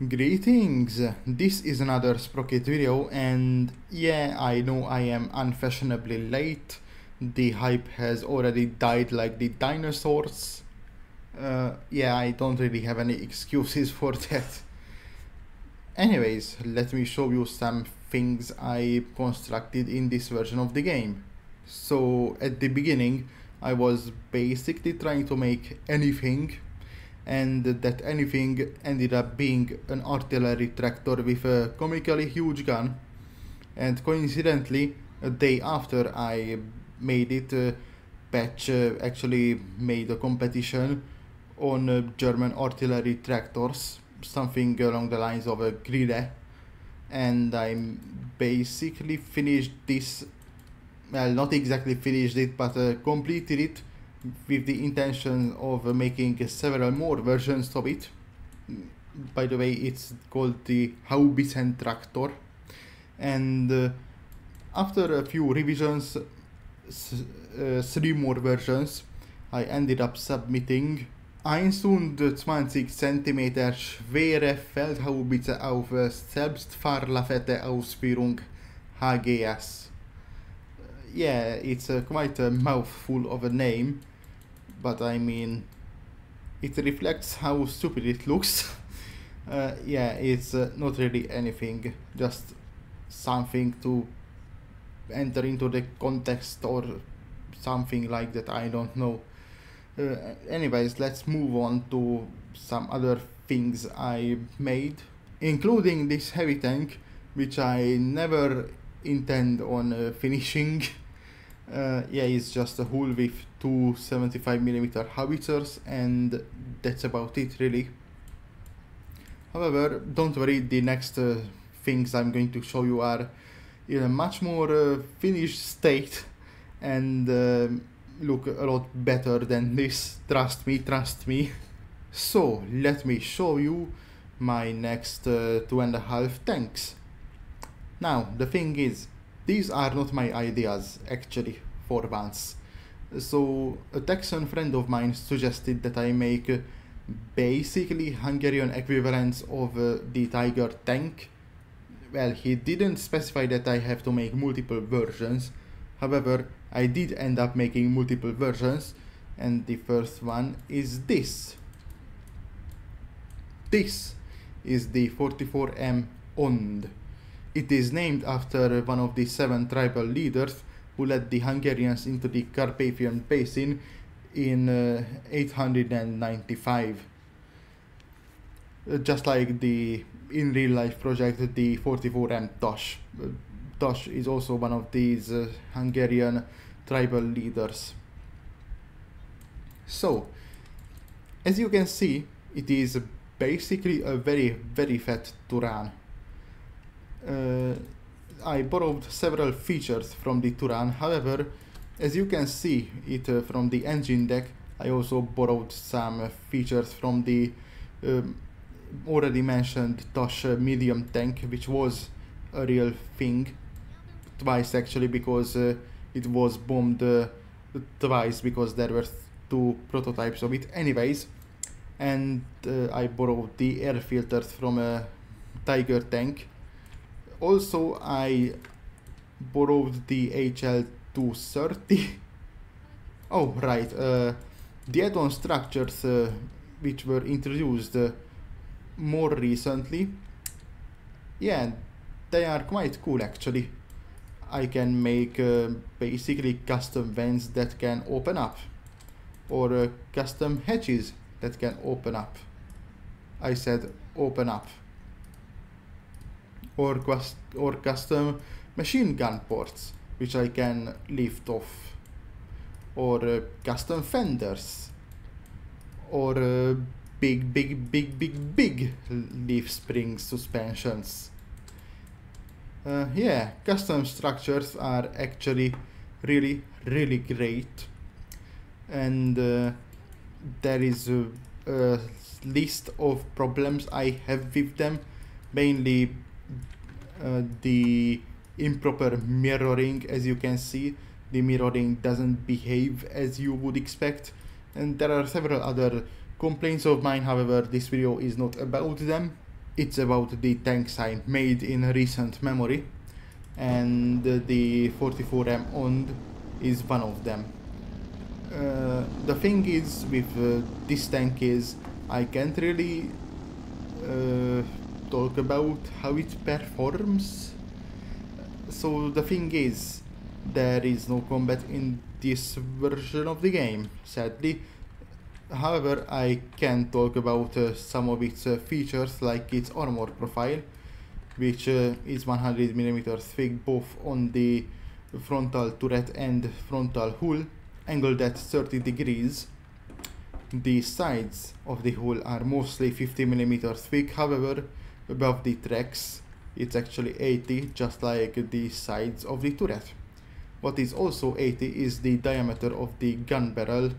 Greetings! This is another Sprocket video, and yeah, I know I am unfashionably late. The hype has already died like the dinosaurs. Yeah, I don't really have any excuses for that. Anyways, let me show you some things I constructed in this version of the game. So at the beginning, I was basically trying to make anything, and that anything ended up being an artillery tractor with a comically huge gun. And coincidentally, a day after I made it, Patch actually made a competition on German artillery tractors, something along the lines of a grille, and I basically finished this. Well, not exactly finished it, but completed it with the intention of making several more versions of it. By the way, it's called the Haubitzen Tractor, and after a few revisions, 3 more versions, I ended up submitting 120 cm schwere Feldhaubitze auf selbstfahrlafette Ausführung HGS. Yeah, it's quite a mouthful of a name, but I mean, it reflects how stupid it looks. Yeah, it's not really anything, just something to enter into the context or something like that, I don't know. Anyways, let's move on to some other things I made, including this heavy tank, which I never intend on finishing. Yeah, it's just a hull with two 75mm howitzers, and that's about it really. However, don't worry, the next things I'm going to show you are in a much more finished state and look a lot better than this, trust me. So let me show you my next 2.5 tanks. Now, the thing is, these are not my ideas, actually, for once. So, a Texan friend of mine suggested that I make basically Hungarian equivalents of the Tiger tank. Well, he didn't specify that I have to make multiple versions. However, I did end up making multiple versions, and the first one is this. This is the 44M OND. It is named after one of the 7 tribal leaders who led the Hungarians into the Carpathian Basin in 895. Just like the in real life project, the 44M Tosh. Tosh is also one of these Hungarian tribal leaders. So, as you can see, it is basically a very fat Turan. I borrowed several features from the Turan, however, as you can see it from the engine deck, I also borrowed some features from the already mentioned Tosh medium tank, which was a real thing, twice actually, because it was bombed twice because there were 2 prototypes of it anyways, and I borrowed the air filters from a Tiger tank. Also, I borrowed the HL230. Oh, right, the add-on structures which were introduced more recently. Yeah, they are quite cool actually. I can make basically custom vents that can open up, or custom hatches that can open up. I said open up. Or custom machine gun ports, which I can lift off, or custom fenders, or big leaf spring suspensions. Yeah, custom structures are actually really great, and there is a list of problems I have with them, mainly the improper mirroring. As you can see, the mirroring doesn't behave as you would expect, and there are several other complaints of mine. However, this video is not about them. it's about the tanks I made in recent memory, and the 44M OND is one of them. The thing is with this tank is I can't really talk about how it performs. So the thing is, there is no combat in this version of the game, sadly. However, I can talk about some of its features, like its armor profile, which is 100mm thick both on the frontal turret and frontal hull, angled at 30 degrees. The sides of the hull are mostly 50mm thick, however, above the tracks it's actually 80, just like the sides of the turret. What is also 80 is the diameter of the gun barrel.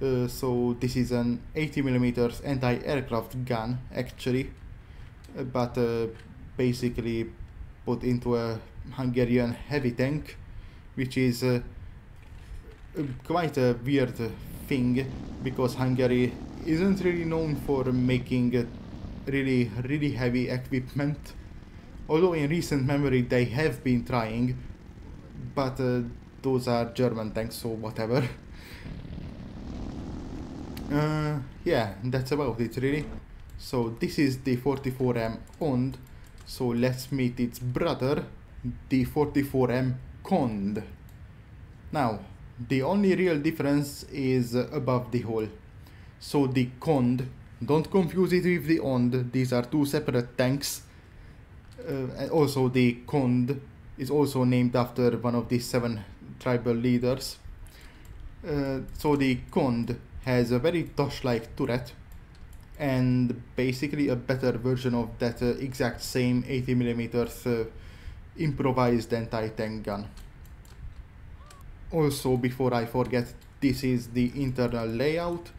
So this is an 80mm anti-aircraft gun actually, but basically put into a Hungarian heavy tank, which is quite a weird thing, because Hungary isn't really known for making really heavy equipment, although in recent memory they have been trying, but those are German tanks, so whatever. Yeah, that's about it really. So this is the 44M OND, so let's meet its brother, the 44M COND. Now, the only real difference is above the hull. So the COND, don't confuse it with the OND, these are two separate tanks. Also the COND is also named after one of the 7 tribal leaders. So the COND has a very Tosh-like turret, and basically a better version of that exact same 80mm improvised anti-tank gun. Also, before I forget, this is the internal layout.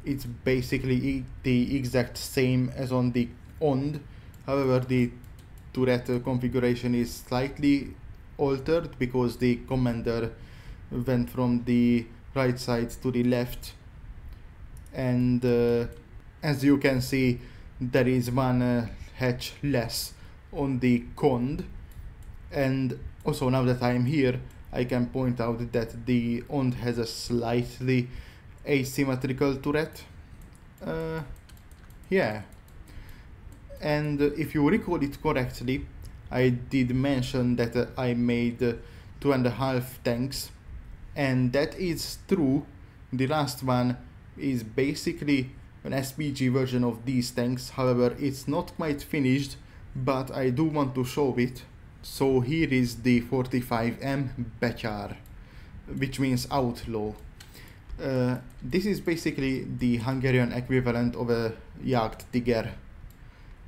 It's basically the exact same as on the OND, however the turret configuration is slightly altered because the commander went from the right side to the left, and as you can see, there is one hatch less on the COND. And also, now that I'm here, I can point out that the OND has a slightly asymmetrical turret. Yeah, and if you recall it correctly, I did mention that I made 2.5 tanks, and that is true. The last one is basically an SPG version of these tanks, however it's not quite finished, but I do want to show it. So here is the 45M Betyár, which means outlaw. This is basically the Hungarian equivalent of a Jagdtiger.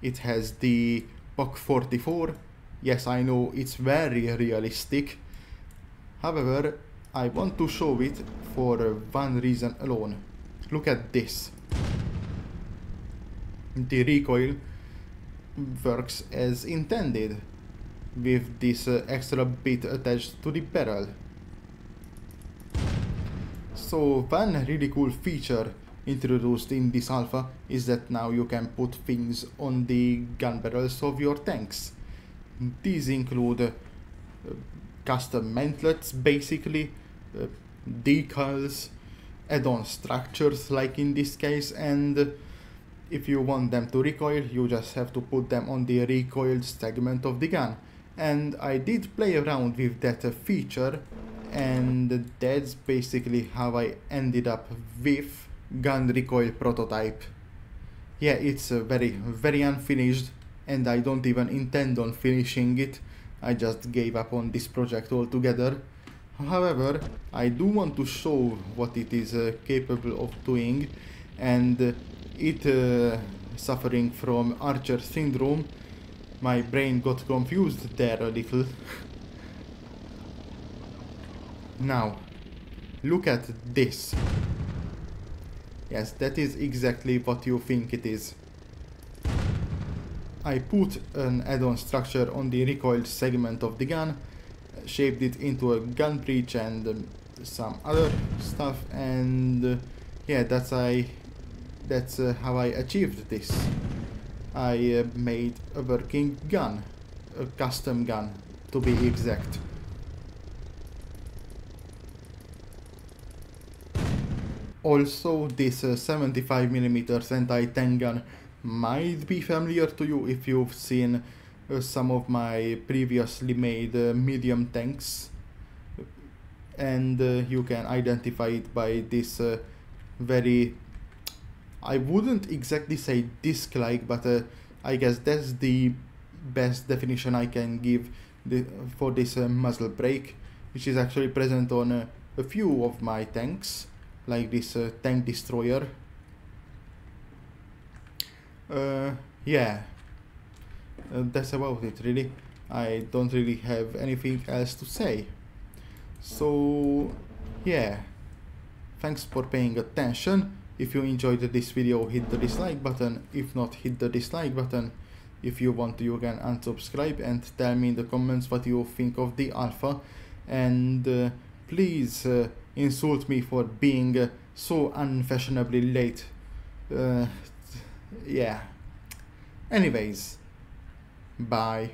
It has the PAK 44. Yes, I know it's very realistic. However, I want to show it for one reason alone. Look at this. The recoil works as intended, with this extra bit attached to the barrel. So one really cool feature introduced in this alpha is that now you can put things on the gun barrels of your tanks. These include custom mantlets, basically, decals, add-on structures like in this case, and if you want them to recoil, you just have to put them on the recoiled segment of the gun. And I did play around with that feature, and that's basically how I ended up with gun recoil prototype. Yeah, it's very unfinished, and I don't even intend on finishing it. I just gave up on this project altogether. However, I do want to show what it is capable of doing, and it suffering from Archer syndrome. My brain got confused there a little. Now, look at this. Yes, that is exactly what you think it is. I put an add-on structure on the recoiled segment of the gun, shaped it into a gun breech and some other stuff, and yeah, that's how I achieved this. I made a working gun, a custom gun to be exact. Also, this 75mm anti-tank gun might be familiar to you if you've seen some of my previously made medium tanks, and you can identify it by this very, I wouldn't exactly say disc-like, but I guess that's the best definition I can give for this muzzle brake, which is actually present on a few of my tanks, like this tank destroyer. Yeah, that's about it really. I don't really have anything else to say. So yeah, thanks for paying attention. If you enjoyed this video, hit the dislike button. If not, hit the dislike button. If you want to, you can unsubscribe and tell me in the comments what you think of the alpha. And please insult me for being so unfashionably late. Yeah. Anyways, bye.